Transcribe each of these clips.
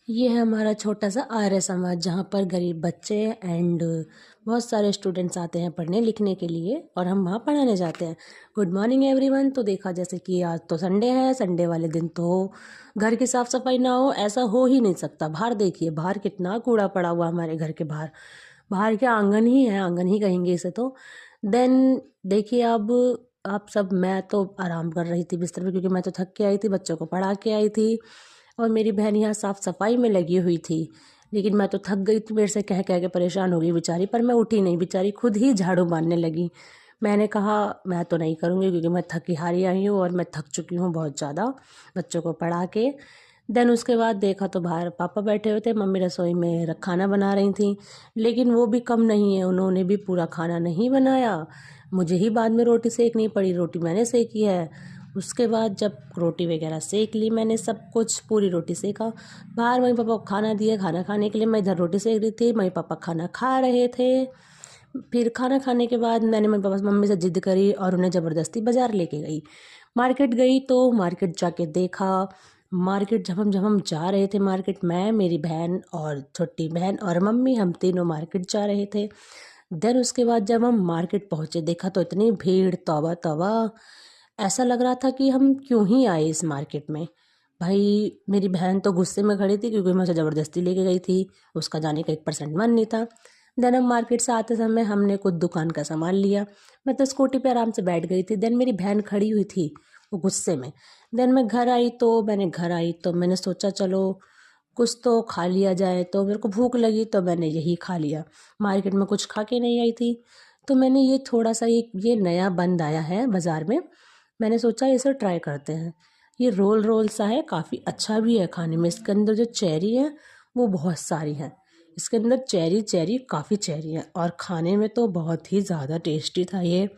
ये है हमारा छोटा सा आर्य समाज, जहाँ पर गरीब बच्चे एंड बहुत सारे स्टूडेंट्स आते हैं पढ़ने लिखने के लिए और हम वहाँ पढ़ाने जाते हैं। Good morning everyone. तो देखा जैसे कि आज तो संडे है, संडे वाले दिन तो घर की साफ़ सफाई ना हो ऐसा हो ही नहीं सकता। बाहर देखिए, बाहर कितना कूड़ा पड़ा हुआ हमारे घर के बाहर। बाहर क्या आंगन ही है, आंगन ही कहेंगे इसे तो। देन देखिए अब आप सब, मैं तो आराम कर रही थी बिस्तर पे क्योंकि मैं तो थक के आई थी, बच्चों को पढ़ा के आई थी और मेरी बहन यहाँ साफ़ सफाई में लगी हुई थी। लेकिन मैं तो थक गई थी, मेरे से कह कह के परेशान हो गई बेचारी, पर मैं उठी नहीं, बेचारी खुद ही झाड़ू मारने लगी। मैंने कहा मैं तो नहीं करूँगी क्योंकि मैं थकी हारी आई हूँ और मैं थक चुकी हूँ बहुत ज़्यादा बच्चों को पढ़ा के। देन उसके बाद देखा तो बाहर पापा बैठे हुए थे, मम्मी रसोई में खाना बना रही थी। लेकिन वो भी कम नहीं है, उन्होंने भी पूरा खाना नहीं बनाया। मुझे ही बाद में रोटी सेकनी पड़ी, रोटी मैंने सेकी है। उसके बाद जब रोटी वगैरह सेक ली मैंने, सब कुछ पूरी रोटी सेका। बाहर मम्मी पापा को खाना दिया, खाना खाने के लिए मैं इधर रोटी सेक रही थी, मम्मी पापा खाना खा रहे थे। फिर खाना खाने के बाद मैंने मम्मी से जिद करी और उन्हें ज़बरदस्ती बाज़ार लेके गई। मार्केट गई तो मार्केट जाके देखा। मार्केट जब हम जा रहे थे मार्केट, मैं मेरी बहन और छोटी बहन और मम्मी, हम तीनों मार्केट जा रहे थे। देन उसके बाद जब हम मार्केट पहुँचे देखा तो इतनी भीड़, तौबा तौबा। ऐसा लग रहा था कि हम क्यों ही आए इस मार्केट में। भाई मेरी बहन तो गुस्से में खड़ी थी क्योंकि मैं उसे ज़बरदस्ती लेके गई थी, उसका जाने का 1% मन नहीं था। देन हम मार्केट से आते समय हमने कुछ दुकान का सामान लिया। मैं तो स्कूटी पे आराम से बैठ गई थी। देन मेरी बहन खड़ी हुई थी वो गुस्से में। देन मैं घर आई तो मैंने सोचा चलो कुछ तो खा लिया जाए, तो मेरे को भूख लगी तो मैंने यही खा लिया। मार्केट में कुछ खा के नहीं आई थी तो मैंने ये थोड़ा सा ये नया बंद आया है बाज़ार में, मैंने सोचा इसे ट्राई करते हैं। ये रोल रोल सा है, काफ़ी अच्छा भी है खाने में। इसके अंदर जो चेरी है वो बहुत सारी है, इसके अंदर चेरी चेरी काफ़ी चेरी है और खाने में तो बहुत ही ज़्यादा टेस्टी था ये।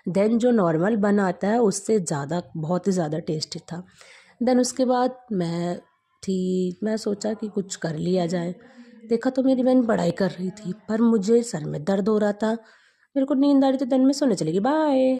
देन जो नॉर्मल बन आता है उससे ज़्यादा, बहुत ही ज़्यादा टेस्टी था। देन उसके बाद मैं सोचा कि कुछ कर लिया जाए। देखा तो मेरी बहन पढ़ाई कर रही थी पर मुझे सर में दर्द हो रहा था, मेरे को नींद आ रही थी। देन मैं सोने चली गई। बाय।